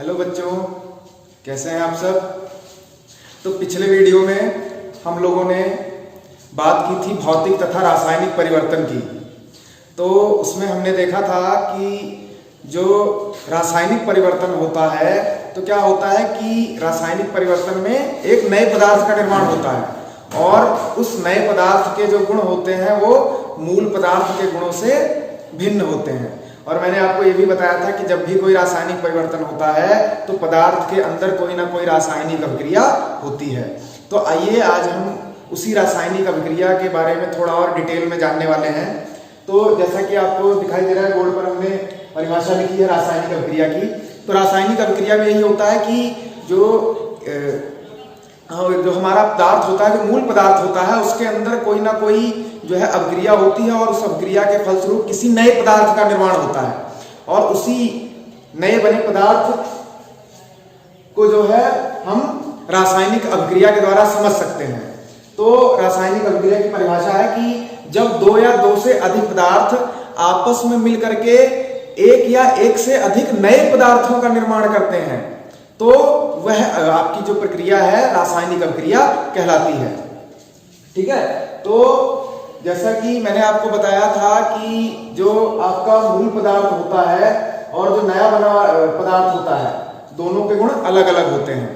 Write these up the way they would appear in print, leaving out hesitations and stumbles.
Hello बच्चों, कैसे हैं आप सब। तो पिछले वीडियो में हम लोगों ने बात की थी भौतिक तथा रासायनिक परिवर्तन की। तो उसमें हमने देखा था कि जो रासायनिक परिवर्तन होता है तो क्या होता है कि रासायनिक परिवर्तन में एक नए पदार्थ का निर्माण होता है और उस नए पदार्थ के जो गुण होते हैं वो मूल पदार्थ के गुणों से भिन्न होते हैं। और मैंने आपको ये भी बताया था कि जब भी कोई रासायनिक परिवर्तन होता है तो पदार्थ के अंदर कोई ना कोई रासायनिक अभिक्रिया होती है। तो आइए आज हम उसी रासायनिक अभिक्रिया के बारे में थोड़ा और डिटेल में जानने वाले हैं। तो जैसा कि आपको दिखाई दे रहा है बोर्ड पर हमने परिभाषा लिखी है रासायनिक अभिक्रिया की। तो रासायनिक अभिक्रिया में यही होता है कि जो हमारा पदार्थ होता है, जो मूल पदार्थ होता है, उसके अंदर कोई ना कोई जो है अभिक्रिया होती है और उस अभिक्रिया के फलस्वरूप किसी नए पदार्थ का निर्माण होता है और उसी नए बने पदार्थ को जो है हम रासायनिक अभिक्रिया के द्वारा समझ सकते हैं। तो रासायनिक अभिक्रिया की परिभाषा है कि जब दो या दो से अधिक पदार्थ आपस में मिल करके एक या एक से अधिक नए पदार्थों का निर्माण करते हैं तो वह आपकी जो प्रक्रिया है रासायनिक अभिक्रिया कहलाती है। ठीक है। तो जैसा कि मैंने आपको बताया था कि जो आपका मूल पदार्थ होता है और जो नया बना पदार्थ होता है दोनों के गुण अलग अलग होते हैं।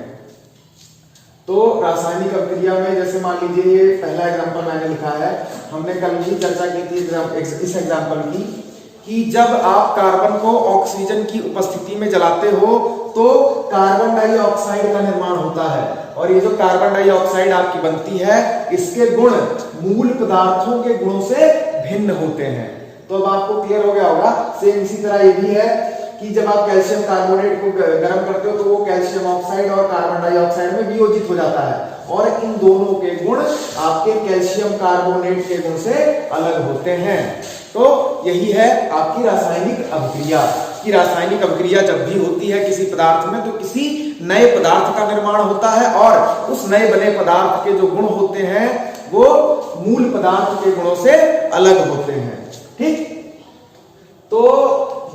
तो रासायनिक अभिक्रिया में जैसे मान लीजिए ये पहला एग्जांपल मैंने लिखा है, हमने कल भी चर्चा की थी इस एग्जांपल की कि जब आप कार्बन को ऑक्सीजन की उपस्थिति में जलाते हो तो कार्बन डाइऑक्साइड का निर्माण होता है और ये जो कार्बन डाइऑक्साइड आपकी बनती है इसके गुण मूल पदार्थों के गुणों से भिन्न होते हैं। तो अब आपको क्लियर हो गया होगा। सेम इसी तरह ये भी है कि जब आप कैल्शियम कार्बोनेट को गर्म करते हो तो वो कैल्शियम ऑक्साइड और कार्बन डाइऑक्साइड में वियोजित हो जाता है और इन दोनों के गुण आपके कैल्शियम कार्बोनेट के गुण से अलग होते हैं। तो यही है आपकी रासायनिक अभिक्रिया कि रासायनिक अभिक्रिया जब भी होती है किसी पदार्थ में तो किसी नए पदार्थ का निर्माण होता है और उस नए बने पदार्थ के जो गुण होते हैं वो मूल पदार्थ के गुणों से अलग होते हैं। ठीक। तो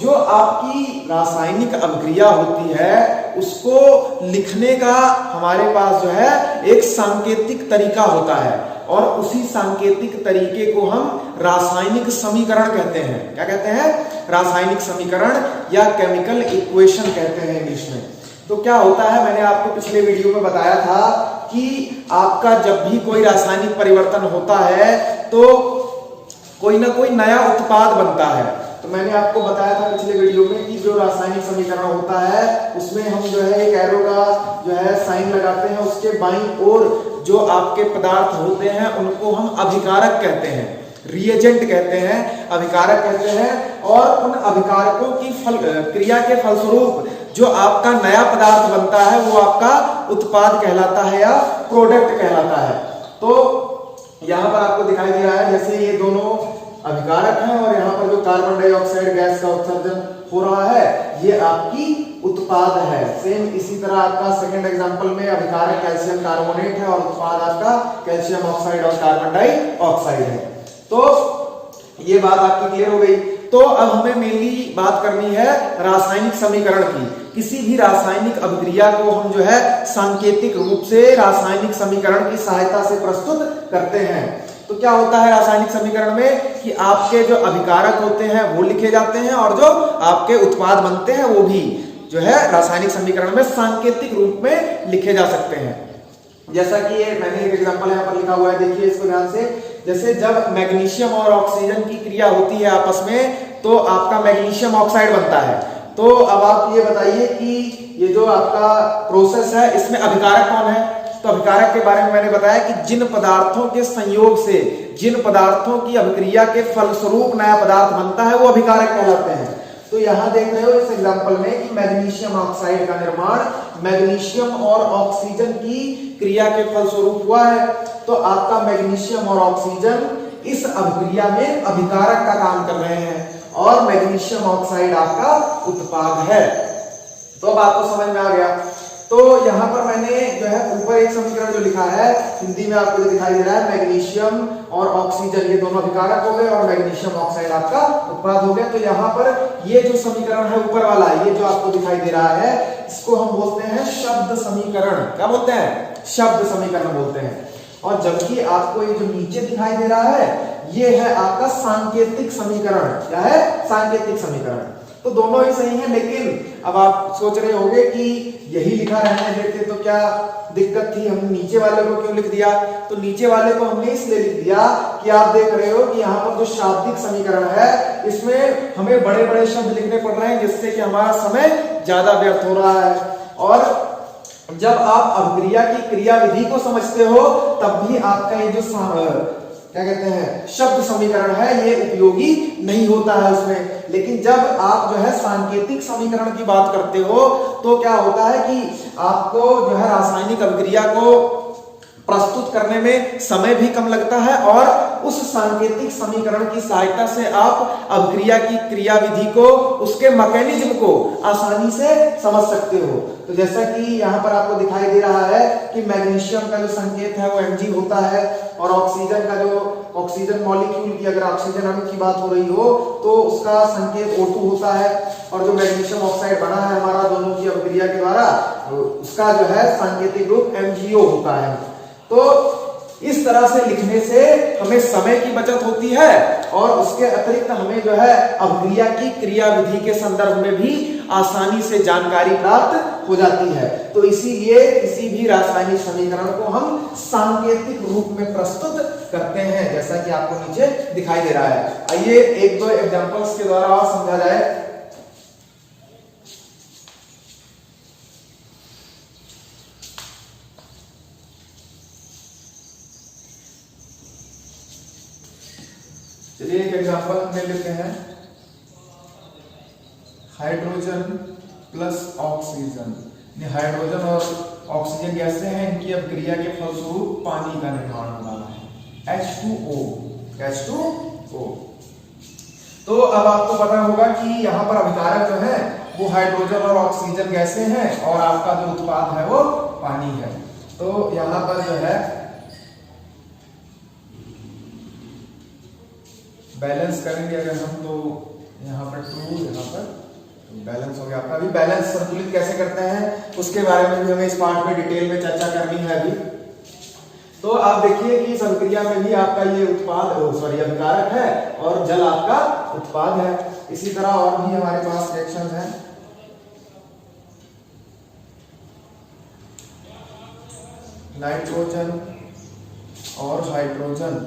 जो आपकी रासायनिक अभिक्रिया होती है उसको लिखने का हमारे पास जो है एक सांकेतिक तरीका होता है और उसी सांकेतिक तरीके को हम रासायनिक समीकरण कहते हैं। क्या कहते हैं? रासायनिक समीकरण या केमिकल इक्वेशन कहते हैं इंग्लिश में। तो क्या होता है, मैंने आपको पिछले वीडियो में बताया था कि आपका जब भी कोई रासायनिक परिवर्तन होता है तो कोई ना कोई नया उत्पाद बनता है। तो मैंने आपको बताया था पिछले वीडियो में कि जो रासायनिक समीकरण होता है उसमें हम जो है एक एरो का जो है साइन लगाते हैं, उसके बाईं ओर जो आपके पदार्थ होते हैं उनको हम अभिकारक कहते हैं, रिएजेंट कहते हैं, अभिकारक कहते हैं और उन अभिकारकों की क्रिया के फलस्वरूप जो आपका नया पदार्थ बनता है वो आपका उत्पाद कहलाता है या प्रोडक्ट कहलाता है। तो यहाँ पर आपको दिखाई दे रहा है जैसे ये दोनों अभिकारक हैं और यहाँ पर जो कार्बन डाइऑक्साइड गैस का उत्सर्जन हो रहा है ये आपकी उत्पाद है। सेम इसी तरह आपका सेकंड एग्जांपल में अभिकारक कैल्शियम कार्बोनेट है और उत्पाद आपका कैल्शियम ऑक्साइड और कार्बन डाइऑक्साइड है। तो ये बात आपकी क्लियर हो गई। तो अब हमें मेनली बात करनी है रासायनिक समीकरण की। किसी भी रासायनिक अभिक्रिया को हम जो है सांकेतिक रूप से रासायनिक समीकरण की सहायता से प्रस्तुत करते हैं। तो क्या होता है रासायनिक समीकरण में कि आपके जो अभिकारक होते हैं वो लिखे जाते हैं और जो आपके उत्पाद बनते हैं वो भी जो है रासायनिक समीकरण में सांकेतिक रूप में लिखे जा सकते हैं। जैसा कि ये मैंने एक एग्जांपल यहाँ पर लिखा हुआ है, देखिए इसको ध्यान से। जैसे जब मैग्नीशियम और ऑक्सीजन की क्रिया होती है आपस में तो आपका मैग्नीशियम ऑक्साइड बनता है। तो अब आप ये बताइए कि ये जो आपका प्रोसेस है इसमें अभिकारक कौन है? तो अभिकारक के बारे में मैंने बताया कि जिन पदार्थों के संयोग से जिन पदार्थों की अभिक्रिया के फलस्वरूप नया पदार्थ बनता है वो अभिकारक कहलाते हैं। तो यहां देख रहे हो इस एग्जांपल में कि मैग्नीशियम ऑक्साइड का निर्माण मैग्नीशियम और ऑक्सीजन की क्रिया के फलस्वरूप हुआ है। तो आपका मैग्नीशियम और ऑक्सीजन इस अभिक्रिया में अभिकारक का काम कर रहे हैं और मैग्नीशियम ऑक्साइड आपका उत्पाद है। तो अब आपको समझ में आ गया। तो यहाँ पर मैंने जो है ऊपर एक समीकरण जो लिखा है हिंदी में आपको जो दिखाई दे रहा है, मैग्नीशियम और ऑक्सीजन ये दोनों अभिकारक हो गए और मैग्नीशियम ऑक्साइड आपका उत्पाद हो गया। तो यहाँ पर ये जो समीकरण है ऊपर वाला, ये जो आपको दिखाई दे रहा है, इसको हम बोलते हैं शब्द समीकरण। क्या बोलते हैं? शब्द समीकरण बोलते हैं। और जबकि आपको ये जो नीचे दिखाई दे रहा है ये है आपका सांकेतिक समीकरण। क्या है? सांकेतिक समीकरण। तो दोनों ही सही हैं, लेकिन अब आप सोच रहे होंगे कि यही लिखा रहने देते तो क्या दिक्कत थी, हम नीचे वाले को क्यों लिख दिया? तो नीचे वाले को हमने इसलिए लिख दिया कि आप देख रहे हो कि यहाँ पर जो शाब्दिक समीकरण है इसमें हमें बड़े बड़े शब्द लिखने पड़ रहे हैं, जिससे कि हमारा समय ज्यादा व्यर्थ हो रहा है। और जब आप अभिक्रिया की क्रिया विधि को समझते हो तब भी आपका ये जो क्या कहते हैं शब्द समीकरण है ये उपयोगी नहीं होता है उसमें। लेकिन जब आप जो है सांकेतिक समीकरण की बात करते हो तो क्या होता है कि आपको जो है रासायनिक अभिक्रिया को प्रस्तुत करने में समय भी कम लगता है और उस सांकेतिक समीकरण की सहायता से आप अभिक्रिया की क्रिया विधि को, उसके मैकेनिज्म को आसानी से समझ सकते हो। तो जैसा कि यहाँ पर आपको दिखाई दे रहा है कि मैग्नीशियम का जो संकेत है वो Mg होता है और ऑक्सीजन का जो ऑक्सीजन मॉलिक्यूल की अगर ऑक्सीजन अणु की बात हो रही हो तो उसका संकेत O2 होता है और जो मैग्नीशियम ऑक्साइड बना है हमारा दोनों की अभिक्रिया के द्वारा उसका जो है सांकेतिक रूप MgO होता है। तो इस तरह से लिखने से हमें समय की बचत होती है और उसके अतिरिक्त हमें जो है अभिक्रिया की क्रिया विधि के संदर्भ में भी आसानी से जानकारी प्राप्त हो जाती है। तो इसीलिए किसी भी रासायनिक समीकरण को हम सांकेतिक रूप में प्रस्तुत करते हैं, जैसा कि आपको नीचे दिखाई दे रहा है। आइए एक दो एग्जांपल्स के द्वारा और समझा जाए। चलिए एक एग्जांपल हम ले लेते हैं, हाइड्रोजन प्लस ऑक्सीजन। हाइड्रोजन और ऑक्सीजन गैसें हैं, इनकी अभिक्रिया के फलस्वरूप पानी का निर्माण हो रहा है, H2O। तो अब आपको पता होगा कि यहाँ पर अभिकारक जो है वो हाइड्रोजन और ऑक्सीजन गैसें हैं और आपका जो उत्पाद है वो पानी है। तो यहाँ पर जो है बैलेंस करेंगे अगर हम, तो यहाँ पर 2, यहाँ पर बैलेंस हो गया आपका। अभी बैलेंस संतुलित कैसे करते हैं उसके बारे में भी हमें इस पार्ट में डिटेल में चर्चा करनी है अभी। तो आप देखिए कि इस अभिक्रिया में भी आपका ये उत्पाद अभिकारक है और जल आपका उत्पाद है। इसी तरह और भी हमारे पास रिएक्शन है। नाइट्रोजन और हाइड्रोजन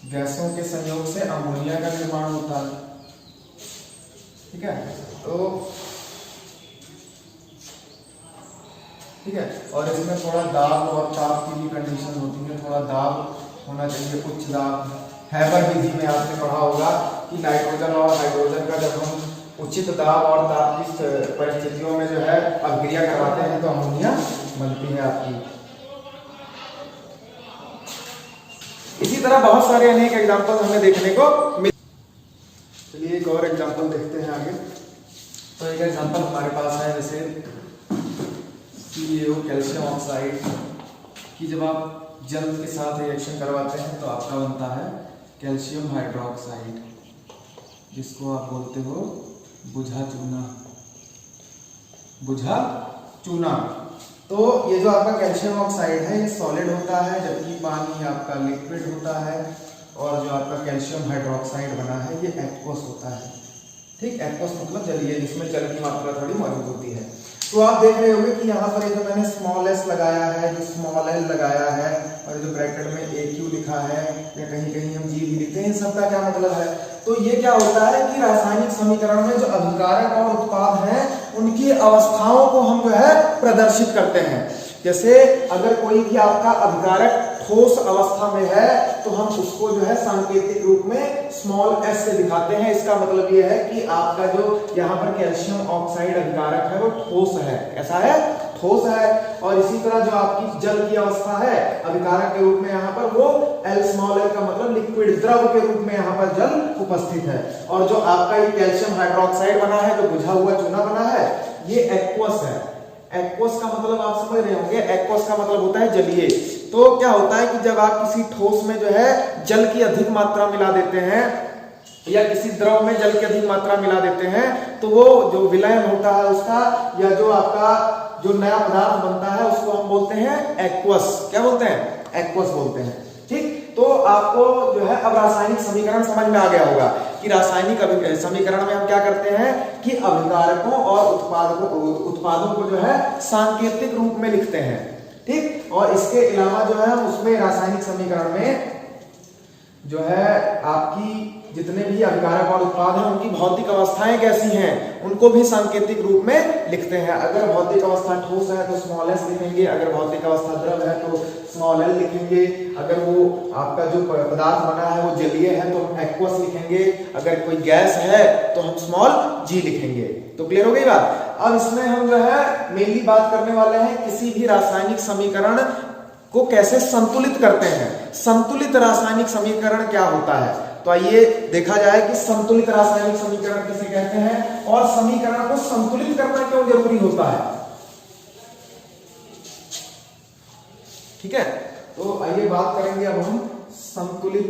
गैसों के संयोग से अमोनिया का निर्माण होता है। ठीक है, तो ठीक है, और इसमें थोड़ा दाब और ताप की भी कंडीशन होती है, थोड़ा दाब होना चाहिए, उच्च दाब। हैबर विधि में आपने पढ़ा होगा कि नाइट्रोजन और हाइड्रोजन का जब हम उचित दाब और ताप की परिस्थितियों में जो है अभिक्रिया करवाते हैं तो अमोनिया बनती है आपकी। इसी तरह बहुत सारे अनेक एग्जाम्पल हमें देखने को मिल। चलिए एक और एग्जाम्पल देखते हैं आगे। तो एक एग्जाम्पल हमारे पास है जैसे CaO कैल्शियम ऑक्साइड की जब आप जल के साथ रिएक्शन करवाते हैं तो आपका बनता है कैल्शियम हाइड्रोक्साइड, जिसको आप बोलते हो बुझा चूना। तो ये जो आपका कैल्शियम ऑक्साइड है ये सॉलिड होता है, जबकि पानी आपका लिक्विड होता है और जो आपका कैल्शियम हाइड्रोक्साइड बना है ये एक्वस होता है। ठीक, एक्वस मतलब जलीय, जिसमें जल की मात्रा थोड़ी मौजूद होती है। तो आप देख रहे होंगे कि यहाँ पर ये जो मैंने स्मॉल s लगाया है, जो स्मॉल l लगाया है और जो ब्रैकेट में AQ लिखा है या कहीं कहीं हम G भी लिखते हैं, इन सबका क्या मतलब है? तो ये क्या होता है कि रासायनिक समीकरण में जो अभिकारक और उत्पाद हैं उनकी अवस्थाओं को हम जो है प्रदर्शित करते हैं। जैसे अगर कोई भी आपका अभिकारक ठोस अवस्था में है तो हम उसको जो है सांकेतिक रूप में स्मॉल s से दिखाते हैं। इसका मतलब ये है कि आपका जो यहाँ पर कैल्शियम ऑक्साइड अभिकारक है वो ठोस है। ऐसा है, ठोस है। और इसी तरह जो आपकी जल की अवस्था है अभिकारक के रूप में यहाँ पर वो L स्मॉल l का मतलब लिक्विड, द्रव के रूप में यहाँ पर जल उपस्थित है। और जो आपका ये कैल्शियम हाइड्रोक्साइड बना है, जो बुझा हुआ चूना बना है, ये एक्वस है। एक्वस का मतलब आप समझ रहे होंगे, एक्वस का मतलब होता है जलीय। तो क्या होता है कि जब आप किसी ठोस में जो है जल की अधिक मात्रा मिला देते हैं या किसी द्रव में जल की अधिक मात्रा मिला देते हैं तो वो जो विलयन होता है उसका, या जो आपका जो नया पदार्थ बनता है उसको हम बोलते हैं एक्वस। क्या बोलते हैं? एक्वस बोलते हैं। ठीक, तो आपको जो है अब रासायनिक समीकरण समझ में आ गया होगा कि रासायनिक समीकरण में हम क्या करते हैं कि अभिकारकों और उत्पादों को जो है सांकेतिक रूप में लिखते हैं। ठीक, और इसके अलावा जो है हम उसमें रासायनिक समीकरण में जो है आपकी जितने भी अभिकारक और उत्पाद हैं उनकी भौतिक अवस्थाएं कैसी हैं उनको भी सांकेतिक रूप में लिखते हैं। अगर भौतिक अवस्था ठोस है तो स्मॉल एस लिखेंगे, अगर भौतिक अवस्था द्रव है तो स्मॉल एल लिखेंगे, अगर वो आपका जो पदार्थ बना है वो जलीय है तो हम एक्वस लिखेंगे, अगर कोई गैस है तो हम स्मॉल जी लिखेंगे। तो क्लियर हो गई बात। अब इसमें हम जो है मेनली बात करने वाले हैं किसी भी रासायनिक समीकरण को कैसे संतुलित करते हैं। संतुलित रासायनिक समीकरण क्या होता है, तो आइए देखा जाए कि संतुलित रासायनिक समीकरण किसे कहते हैं और समीकरण को संतुलित करना क्यों जरूरी होता है। ठीक है, तो आइए बात करेंगे अब हम संतुलित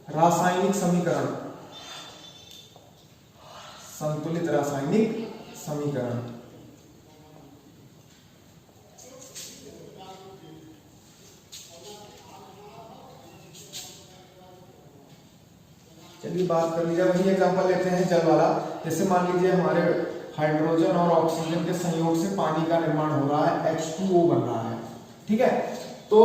रासायनिक समीकरण। संतुलित रासायनिक समीकरण चलिए बात कर लीजिए। वही एग्जांपल लेते हैं जल वाला। जैसे मान लीजिए हमारे हाइड्रोजन और ऑक्सीजन के संयोग से पानी का निर्माण हो रहा है, H2O बन रहा है। ठीक है, तो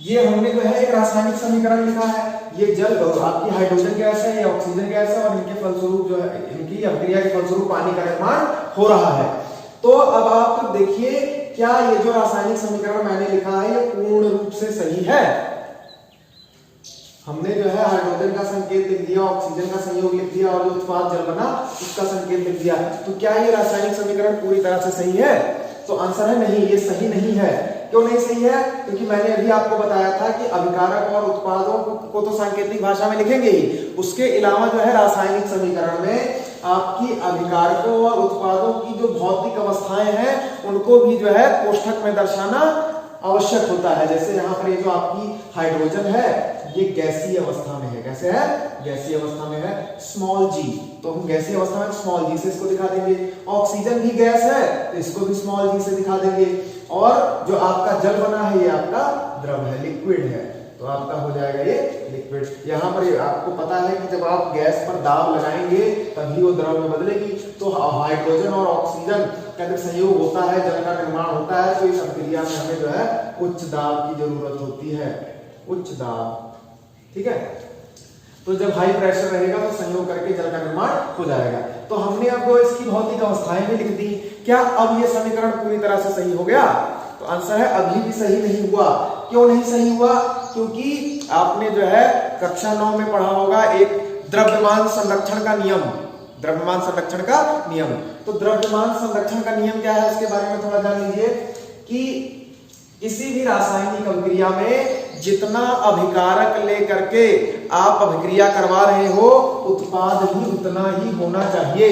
ये हमने जो है एक रासायनिक समीकरण लिखा है। ये जल आपकी हाइड्रोजन गैस है, ये ऑक्सीजन गैस है और इनके फलस्वरूप जो है इनकी अभिक्रिया के फलस्वरूप पानी का निर्माण हो रहा है। तो अब आप देखिए क्या ये जो रासायनिक समीकरण मैंने लिखा है ये पूर्ण रूप से सही है। हमने जो है हाइड्रोजन का संकेत लिख दिया, ऑक्सीजन का संयोग लिख दिया और जो उत्पाद जल बना उसका संकेत लिख दिया। तो क्या ये रासायनिक समीकरण पूरी तरह से सही है? तो आंसर है नहीं, ये सही नहीं है। क्यों नहीं सही है? क्योंकि मैंने अभी आपको बताया था कि अभिकारक और उत्पादों को तो सांकेतिक भाषा में लिखेंगे ही, उसके अलावा जो है रासायनिक समीकरण में आपकी अभिकारकों और उत्पादों की जो भौतिक अवस्थाएं हैं उनको भी जो है कोष्ठक में दर्शाना आवश्यक होता है। जैसे यहाँ पर ये जो आपकी हाइड्रोजन है ये गैसीय अवस्था में है। कैसे है? गैसीय अवस्था में है, स्मॉल जी। तो हम गैसीय अवस्था में स्मॉल जी से इसको दिखा देंगे। ऑक्सीजन भी गैस है तो इसको भी स्मॉल जी से दिखा देंगे। और जो आपका जल बना है ये आपका द्रव है, लिक्विड है, तो आपका हो जाएगा ये लिक्विड। यहाँ पर आपको पता है कि जब आप गैस पर दाब लगाएंगे तभी वो द्रव में बदलेगी। तो हाइड्रोजन और ऑक्सीजन का जब संयोग होता है, जल का निर्माण होता है, तो इस अभिक्रिया में हमें जो है उच्च दाब की जरूरत होती है, उच्च दाब। ठीक है, तो जब हाई प्रेशर रहेगा तो संयोग करके जल का निर्माण हो जाएगा। तो हमने अब जो इसकी भौतिक अवस्थाएं भी लिख दी। क्या अब ये समीकरण पूरी तरह से सही हो गया? तो आंसर है अभी भी सही नहीं हुआ। क्यों नहीं सही हुआ? क्योंकि आपने जो है कक्षा 9 में पढ़ा होगा एक द्रव्यमान संरक्षण का नियम। द्रव्यमान संरक्षण का नियम, तो द्रव्यमान संरक्षण का नियम क्या है उसके बारे में थोड़ा जान लीजिए कि किसी भी रासायनिक अभिक्रिया में जितना अभिकारक लेकर के आप अभिक्रिया करवा रहे हो उत्पाद भी उतना ही होना चाहिए।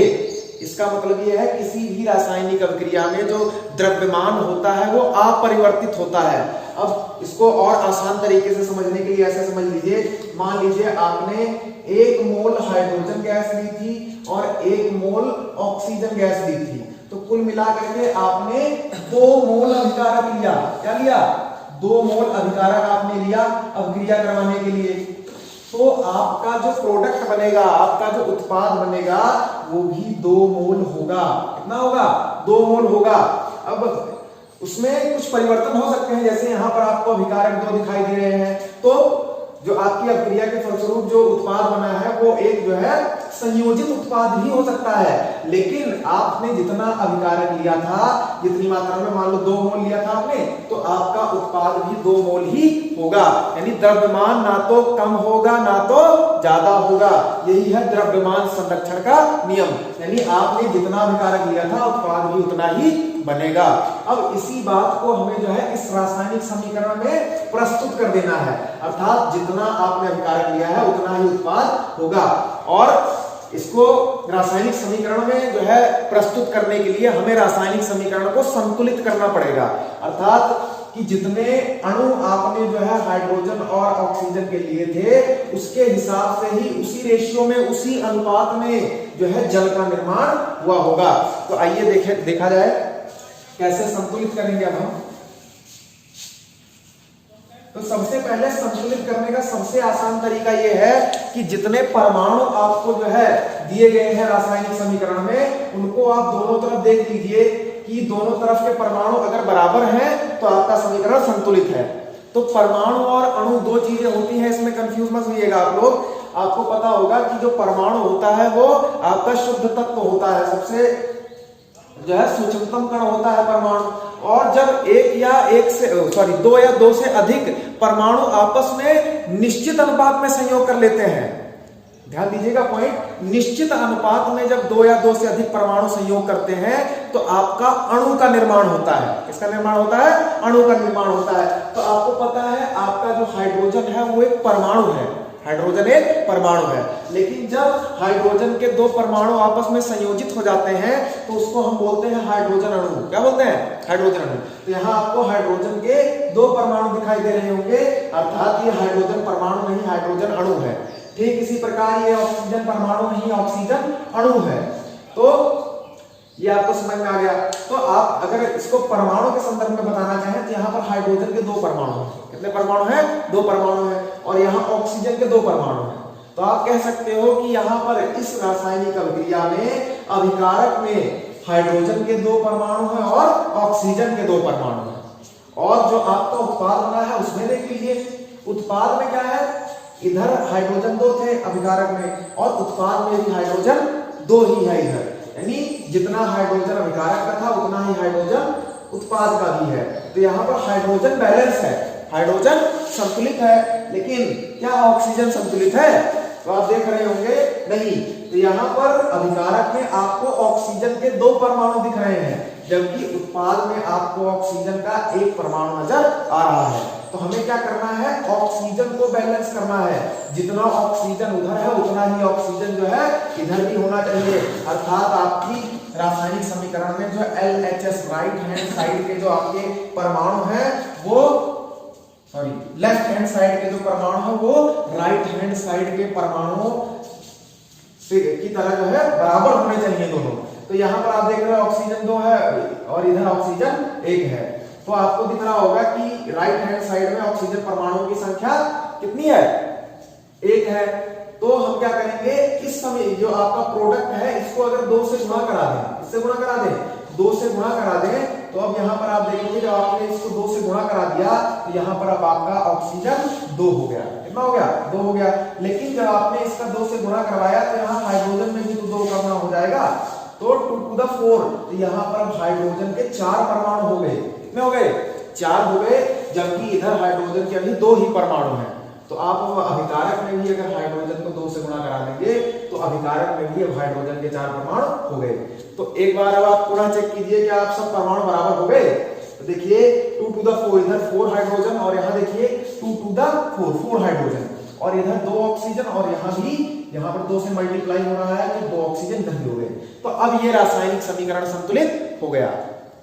इसका मतलब यह है किसी भी रासायनिक अभिक्रिया में जो द्रव्यमान होता है वो अपरिवर्तित होता है। अब इसको और आसान तरीके से समझने के लिए ऐसे समझ लीजिए, मान लीजिए आपने 1 मोल हाइड्रोजन गैस ली थी और 1 मोल ऑक्सीजन गैस ली थी, तो कुल मिलाकर के आपने 2 मोल अभिकारक लिया। क्या लिया? 2 मोल अभिकारक आपने लिया अभिक्रिया करवाने के लिए। तो आपका जो प्रोडक्ट बनेगा, आपका जो उत्पाद बनेगा वो भी 2 मोल होगा। कितना होगा? 2 मोल होगा। अब उसमें कुछ परिवर्तन हो सकते हैं, जैसे यहां पर आपको अभिकारक 2 दिखाई दे रहे हैं, तो जो आपकी अभिक्रिया के फलस्वरूप जो उत्पाद बना है वो एक जो है संयोजित उत्पाद भी हो सकता है। लेकिन आपने जितना अभिकारक लिया था, जितनी मात्रा में, मान लो 2 मोल लिया था आपने, तो आपका उत्पाद भी 2 मोल ही होगा। यानी द्रव्यमान ना तो कम होगा ना तो ज्यादा होगा। यही है द्रव्यमान संरक्षण का नियम। यानी आपने जितना अभिकारक लिया था उत्पाद भी उतना ही बनेगा। अब इसी बात को हमें जो है इस रासायनिक समीकरण में प्रस्तुत कर देना है, अर्थात जितना आपने अभिकारक लिया है उतना ही उत्पाद होगा। और इसको रासायनिक समीकरण में जो है प्रस्तुत करने के लिए हमें रासायनिक समीकरण को संतुलित करना पड़ेगा, अर्थात कि जितने अणु आपने जो है हाइड्रोजन और ऑक्सीजन के लिए थे उसके हिसाब से ही उसी रेशियो में उसी अनुपात में जो है जल का निर्माण हुआ होगा। तो आइए देखा जाए कैसे संतुलित करेंगे अब हम। तो सबसे पहले संतुलित करने का सबसे आसान तरीका यह है कि जितने परमाणु आपको जो है दिए गए हैं रासायनिक समीकरण में, उनको आप दोनों तरफ देख लीजिए कि दोनों तरफ के परमाणु अगर बराबर हैं तो आपका समीकरण संतुलित है। तो परमाणु और अणु दो चीजें होती हैं, इसमें कंफ्यूज मत होइएगा आप लोग। आपको पता होगा कि जो परमाणु होता है वो आपका शुद्ध तत्व होता है, सबसे जो है सूक्ष्मतम कण होता है परमाणु। और जब दो या दो से अधिक परमाणु आपस में निश्चित अनुपात में संयोग कर लेते हैं, ध्यान दीजिएगा पॉइंट, निश्चित अनुपात में जब दो या दो से अधिक परमाणु संयोग करते हैं तो आपका अणु का निर्माण होता है। किसका निर्माण होता है? अणु का निर्माण होता है। तो आपको पता है आपका जो हाइड्रोजन है वो एक परमाणु है, हाइड्रोजन एक परमाणु है। लेकिन जब हाइड्रोजन के दो परमाणु आपस में संयोजित हो जाते हैं तो उसको हम बोलते हैं हाइड्रोजन अणु। क्या बोलते हैं? हाइड्रोजन अणु। तो यहाँ आपको हाइड्रोजन के दो परमाणु दिखाई दे रहे होंगे, अर्थात ये हाइड्रोजन परमाणु नहीं, हाइड्रोजन अणु है। ठीक इसी प्रकार ये ऑक्सीजन परमाणु नहीं, ऑक्सीजन अणु है। तो ये आपको समझ में आ गया। तो आप अगर इसको परमाणु के संदर्भ में बताना चाहें तो यहाँ पर हाइड्रोजन के दो परमाणु हैं। कितने परमाणु हैं? दो परमाणु हैं। और यहाँ ऑक्सीजन के दो परमाणु हैं। तो आप कह सकते हो कि यहाँ पर इस रासायनिक अभिक्रिया में अभिकारक में हाइड्रोजन के दो परमाणु हैं और ऑक्सीजन के दो परमाणु हैं। और जो आपका उत्पाद बना है उसमें देख लीजिए, उत्पाद में क्या है, इधर हाइड्रोजन दो थे अभिकारक में और उत्पाद में भी हाइड्रोजन दो ही है इधर, यानी जितना हाइड्रोजन अभिकारक का था उतना ही हाइड्रोजन उत्पाद का भी है। तो यहाँ पर हाइड्रोजन बैलेंस है, हाइड्रोजन संतुलित है। लेकिन क्या ऑक्सीजन संतुलित है? तो आप देख रहे होंगे नहीं। तो यहाँ पर अभिकारक में आपको ऑक्सीजन के दो परमाणु दिख रहे हैं, जबकि उत्पाद में आपको ऑक्सीजन का एक परमाणु नजर आ रहा है। तो हमें क्या करना है? ऑक्सीजन को बैलेंस करना है। जितना ऑक्सीजन उधर है उतना ही ऑक्सीजन जो है इधर भी होना चाहिए। अर्थात आपकी रासायनिक समीकरण में जो LHS राइट हैंड साइड के जो आपके परमाणु हैं वो लेफ्ट हैंड साइड के जो परमाणु है वो राइट हैंड साइड के परमाणुओं की तरह जो है बराबर होने चाहिए दोनों। तो यहाँ पर आप देख रहे हो ऑक्सीजन दो है और इधर ऑक्सीजन एक है। तो आपको दिख रहा होगा कि राइट हैंड साइड में ऑक्सीजन परमाणुओं की संख्या कितनी है? एक है। तो हम क्या करेंगे, इस समय जो आपका प्रोडक्ट है इसको अगर दो से गुणा करा दें, इससे गुणा करा दें, दो से गुणा करा दें, तो अब यहाँ पर आप देखेंगे जब आपने इसको दो से गुणा करा दिया तो यहाँ पर अब आपका ऑक्सीजन दो हो गया। कितना हो गया? दो हो गया। लेकिन जब आपने इसका दो से गुणा करवाया तो यहाँ हाइड्रोजन में भी तो दो करना हो जाएगा, तो 2 to the 4। तो यहाँ पर अब हाइड्रोजन के चार परमाणु हो गए। कितने हो गए? चार हो गए, जबकि इधर हाइड्रोजन के अभी दो ही परमाणु हैं। तो आप अभिकारक में भी अगर हाइड्रोजन को दो से गुणा करा देंगे तो अभिकारक में भी अब हाइड्रोजन के चार परमाणु हो गए। तो एक बार अब आप पुनः चेक कीजिए कि आप सब परमाणु बराबर हो गए। तो देखिए 2 to the 4, इधर 4 हाइड्रोजन और यहाँ देखिए 2 to the 4 हाइड्रोजन, और इधर दो ऑक्सीजन और यहाँ भी, यहाँ पर दो से मल्टीप्लाई हो रहा है तो दो ऑक्सीजन इधर भी हो गए। तो अब ये रासायनिक समीकरण संतुलित हो गया।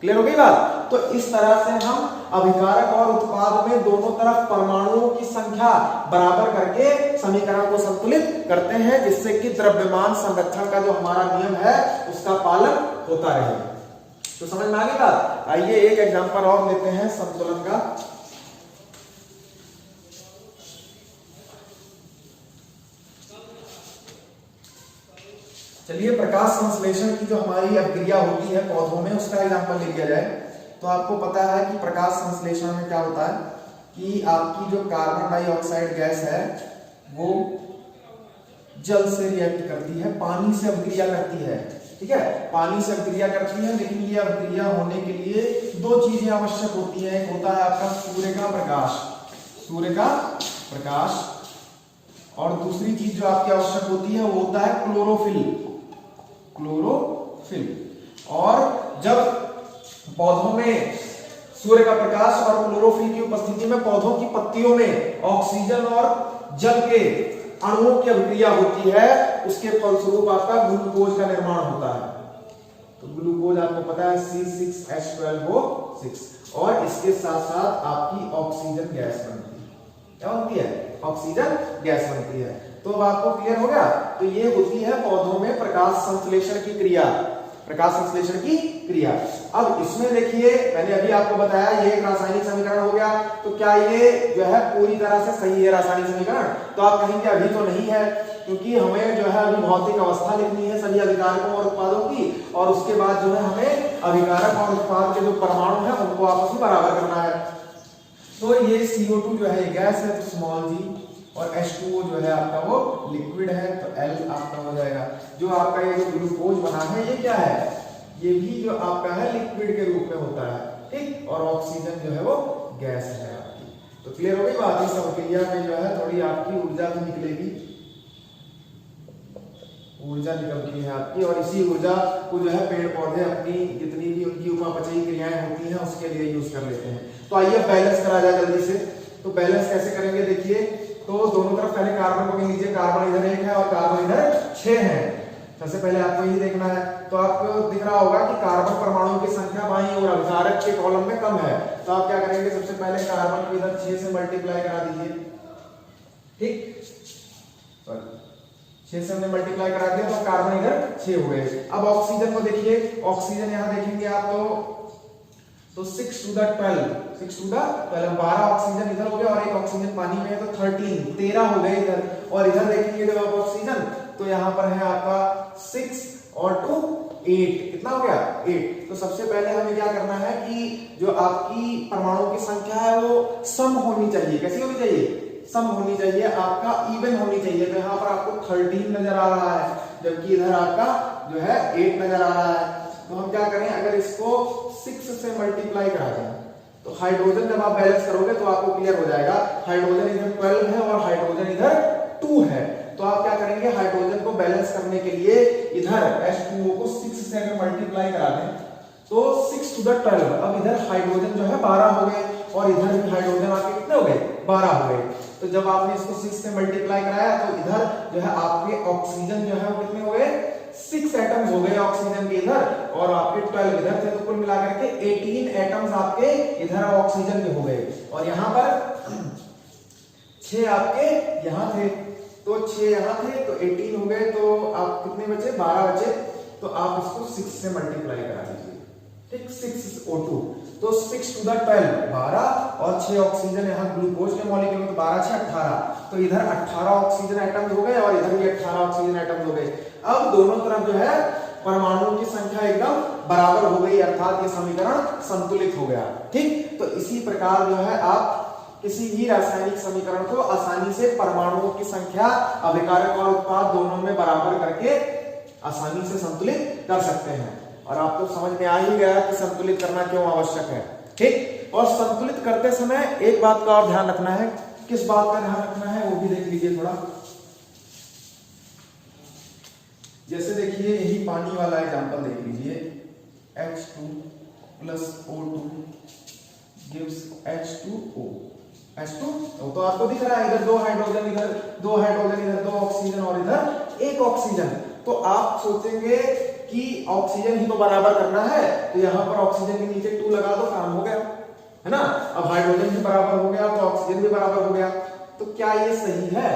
क्लियर हो गई बात? तो इस तरह से हम अभिकारक और उत्पाद में दोनों तरफ परमाणुओं की संख्या बराबर करके समीकरण को संतुलित करते हैं, जिससे कि द्रव्यमान संरक्षण का जो हमारा नियम है उसका पालन होता रहे। तो समझ में आ गई बात? आइए एक एग्जांपल और लेते हैं संतुलन का। चलिए प्रकाश संश्लेषण की जो हमारी अभिक्रिया होती है पौधों में उसका एग्जांपल ले लिया जाए। तो आपको पता है कि प्रकाश संश्लेषण में क्या होता है कि आपकी जो कार्बन डाइऑक्साइड गैस है वो जल से रिएक्ट करती है, पानी से अभिक्रिया करती है। ठीक है, पानी से अभिक्रिया करती है, लेकिन ये अभिक्रिया होने के लिए दो चीजें आवश्यक होती है। एक होता है आपका सूर्य का प्रकाश, सूर्य का प्रकाश, और दूसरी चीज जो आपकी आवश्यक होती है वो होता है क्लोरोफिल, क्लोरोफिल। और जब पौधों में सूर्य का प्रकाश और क्लोरोफिल की उपस्थिति में पौधों की पत्तियों में ऑक्सीजन और जल के अणुओं की अभिक्रिया होती है, उसके फलस्वरूप आपका ग्लूकोज का निर्माण होता है। तो ग्लूकोज आपको पता है C6H12O6, और इसके साथ साथ आपकी ऑक्सीजन गैस बनती है। क्या बनती है? ऑक्सीजन गैस बनती है। तो अब आपको क्लियर हो गया। तो ये होती है पौधों में प्रकाश संश्लेषण की क्रिया, प्रकाश संश्लेषण की क्रिया। अब इसमें देखिए, मैंने अभी आपको बताया ये एक रासायनिक समीकरण हो गया। तो क्या ये जो है पूरी तरह से सही है रासायनिक समीकरण? तो आप कहेंगे अभी तो नहीं है, क्योंकि हमें जो है अभी भौतिक अवस्था लिखनी है सभी अभिकारकों और उत्पादों की, और उसके बाद जो है हमें अभिकारक और उत्पाद के जो परमाणु है उनको आपस में बराबर करना है। तो ये CO2 जो है गैस है, तो स्मॉल g, और H2O जो है आपका वो लिक्विड है, तो L आपका हो जाएगा। जो आपका ये जो ग्लूकोज बना है ये क्या है? ये भी जो आपका है लिक्विड के रूप में होता है, ठीक, और ऑक्सीजन जो है वो गैस है आपकी। तो क्लियर हो गई बात। इस अभिक्रिया में जो है थोड़ी आपकी ऊर्जा भी निकलेगी, ऊर्जा निकलती है आपकी, और इसी ऊर्जा को जो है पेड़ पौधे अपनी जितनी भी उनकी उपापचयी क्रियाएं होती हैं उसके लिए यूज कर लेते हैं। तो आइए बैलेंस करा जाए जल्दी से। तो बैलेंस कैसे करेंगे देखिए, तो दोनों तरफ पहले कार्बन को गिन लीजिए। कार्बन इधर 1 है और कार्बन इधर 6 है। सबसे पहले आपको यही देखना है। तो आपको दिख रहा होगा कि कार्बन परमाणुओं की संख्या बाईं ओर अभिकारक के कॉलम में कम है। तो आप क्या करेंगे, सबसे पहले कार्बन को इधर 6 से मल्टीप्लाई करा दीजिए, ठीक, 6 से हमने मल्टीप्लाई करा दिया तो कार्बन इधर 6 हो गए। अब ऑक्सीजन को देखिए, ऑक्सीजन यहां देखेंगे आप तो 6 to the 12, 6 to the 12, 12 oxygen इधर हो गया और एक ऑक्सीजन पानी में है, तो 13 हो गए इधर। और इधर देखेंगे जब आप ऑक्सीजन, तो यहाँ पर है आपका 6 और 2 8, कितना हो गया 8। तो सबसे पहले हमें क्या करना है कि जो आपकी परमाणुओं की संख्या है वो सम होनी चाहिए। कैसी होनी चाहिए? सम होनी चाहिए, आपका इवन होनी चाहिए। तो यहाँ पर आपको 13 नजर आ रहा है, जबकि इधर आपका जो है 8 नजर आ रहा है। तो हम क्या करें, अगर इसको 6 से मल्टीप्लाई करा जाए तो हाइड्रोजन जब आप बैलेंस करोगे तो आपको क्लियर हो जाएगा। हाइड्रोजन इधर 12 है और हाइड्रोजन इधर 2 है। तो आप क्या करेंगे, हाइड्रोजन को बैलेंस करने के लिए इधर H2O को 6 से अगर मल्टीप्लाई करा दें तो 6 to the 12। अब इधर हाइड्रोजन जो है 12 हो गए और इधर भी हाइड्रोजन आपके कितने हो गए? 12 हो गए। तो जब आपने इसको 6 से मल्टीप्लाई कराया तो इधर जो है आपके ऑक्सीजन जो है वो कितने हो गए? 6 एटम्स हो गए ऑक्सीजन के इधर, और आपके 12 इधर थे, तो कुल मिलाकर के 18 एटम्स आपके इधर ऑक्सीजन के हो गए। और यहाँ पर 6 आपके यहाँ थे, तो 6 यहाँ थे तो 18 हो गए। तो आप कितने बचे? 12 बचे। तो आप इसको 6 से मल्टीप्लाई करा दीजिए, ठीक, 6O2, तो 6 to the 12 12 और 6 ऑक्सीजन यहाँ ग्लूकोज के मॉलिक्यूल में, तो 12 6 18। तो इधर 18 ऑक्सीजन एटम्स हो गए और इधर भी 18 ऑक्सीजन एटम्स हो गए। अब दोनों तरफ जो है परमाणुओं की संख्या एकदम बराबर हो गई, अर्थात ये समीकरण संतुलित हो गया, ठीक। तो इसी प्रकार जो है आप किसी भी रासायनिक समीकरण को आसानी से परमाणुओं की संख्या, अभिकारक और उत्पाद दोनों में बराबर करके आसानी से संतुलित कर सकते हैं। और आपको समझ में आ ही गया कि संतुलित करना क्यों आवश्यक है, ठीक। और संतुलित करते समय एक बात का और ध्यान रखना है। किस बात का ध्यान रखना है वो भी देख लीजिए थोड़ा। जैसे देखिए यही पानी वाला एग्जांपल देख लीजिए, H2 plus O2 gives H2O। H2O तो आपको दिख रहा है इधर 2 हाइड्रोजन, इधर 2 हाइड्रोजन, इधर 2 ऑक्सीजन और इधर 1 ऑक्सीजन। तो आप सोचेंगे कि ऑक्सीजन ही तो बराबर करना है, तो यहाँ पर ऑक्सीजन के नीचे 2 लगा दो, काम हो गया, है ना। अब हाइड्रोजन भी बराबर हो गया तो ऑक्सीजन भी बराबर हो गया। तो क्या ये सही है?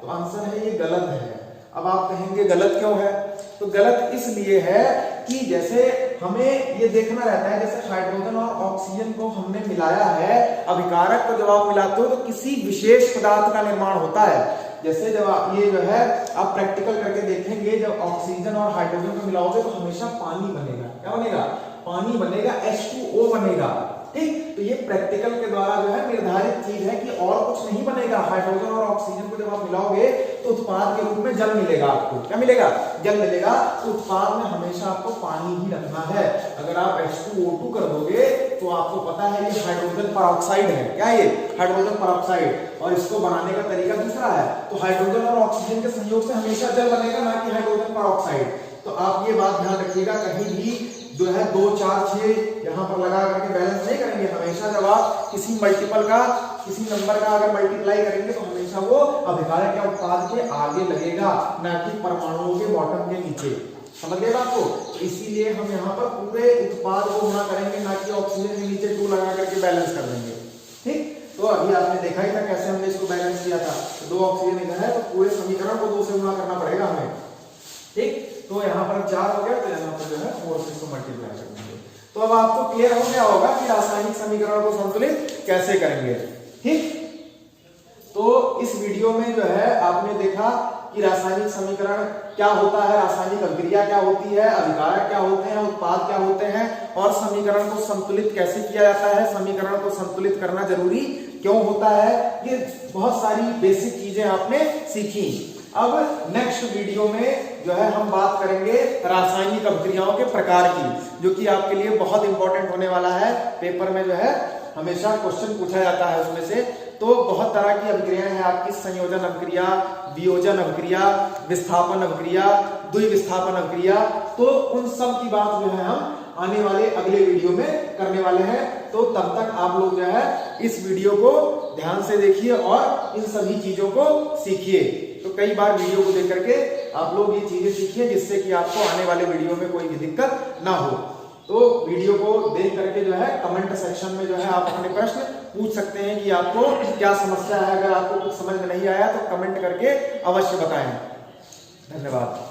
तो आंसर है ये गलत है। अब आप कहेंगे गलत क्यों है? तो गलत इसलिए है कि जैसे हमें ये देखना रहता है, जैसे हाइड्रोजन और ऑक्सीजन को हमने मिलाया है, अभिकारक को जब आप मिलाते हो तो किसी विशेष पदार्थ का निर्माण होता है। जैसे जब आप ये जो है आप प्रैक्टिकल करके देखेंगे, जब ऑक्सीजन और हाइड्रोजन को मिलाओगे तो हमेशा पानी बनेगा। क्या बनेगा? पानी बनेगा, H2O बनेगा, ठीक। तो ये प्रैक्टिकल के द्वारा जो है निर्धारित चीज है कि और कुछ नहीं बनेगा। हाइड्रोजन और ऑक्सीजन को जब आप मिलाओगे तो उत्पाद के रूप में जल मिलेगा आपको। क्या मिलेगा? जल मिलेगा। तो उत्पाद में हमेशा आपको पानी ही रखना है। अगर आप H2O2 कर दोगे तो आपको पता है ये हाइड्रोजन परऑक्साइड है। क्या है ये? Hydrogen peroxide. और इसको बनाने का तरीका दूसरा है। तो हाइड्रोजन और ऑक्सीजन के संयोग से हमेशा जल बनेगा, ना कि हाइड्रोजन परऑक्साइड। तो आप ये बात ध्यान रखिएगा, कहीं भी जो है 2 4 6 यहाँ पर लगा करके बैलेंस नहीं करेंगे। हमेशा जब आप किसी मल्टीपल का, किसी नंबर का अगर मल्टीप्लाई करेंगे तो हमेशा वो अभिकारक या उत्पाद के आगे लगेगा, ना कि परमाणुओं के बॉटम के नीचे। समझ गए बात को? इसीलिए हम यहाँ पर पूरे उत्पाद को गुणा करेंगे, ना कि ऑक्सीजन के नीचे 2 लगा करके बैलेंस कर देंगे। ठीक, तो अभी आपने देखा ही था कैसे हमने इसको बैलेंस किया था। 2 ऑक्सीजन इधर है तो पूरे समीकरण को 2 से गुणा करना पड़ेगा हमें। ठीक, तो यहाँ पर 4 हो गया, तो यहाँ पर जो है 4 से इसको मल्टीप्लाई कर देंगे। तो अब आपको क्लियर हो गया होगा कि रासायनिक समीकरण को संतुलित कैसे करेंगे। ठीक, तो इस वीडियो में जो है आपने देखा कि रासायनिक समीकरण क्या होता है, रासायनिक अभिक्रिया क्या होती है, अभिकारक क्या होते हैं, उत्पाद क्या होते हैं, और समीकरण को संतुलित कैसे किया जाता है, समीकरण को संतुलित करना जरूरी क्यों होता है, ये बहुत सारी बेसिक चीजें आपने सीखी। अब नेक्स्ट वीडियो में जो है हम बात करेंगे रासायनिक अभिक्रियाओं के प्रकार की, जो कि आपके लिए बहुत इंपॉर्टेंट होने वाला है। पेपर में जो है हमेशा क्वेश्चन पूछा जाता है उसमें से। तो बहुत तरह की अभिक्रियाएं हैं आपकी, संयोजन अभिक्रिया, वियोजन अभिक्रिया, विस्थापन अभिक्रिया, द्विविस्थापन अभिक्रिया। तो उन सब की बात जो है हम आने वाले अगले वीडियो में करने वाले हैं। तो तब तक आप लोग जो है इस वीडियो को ध्यान से देखिए और इन सभी चीजों को सीखिए। तो कई बार वीडियो को देख करके आप लोग ये चीजें सीखिए, जिससे कि आपको आने वाले वीडियो में कोई भी दिक्कत ना हो। तो वीडियो को देख करके जो है कमेंट सेक्शन में जो है आप अपने प्रश्न पूछ सकते हैं कि आपको क्या समस्या है। अगर आपको कुछ समझ में नहीं आया तो कमेंट करके अवश्य बताएं। धन्यवाद।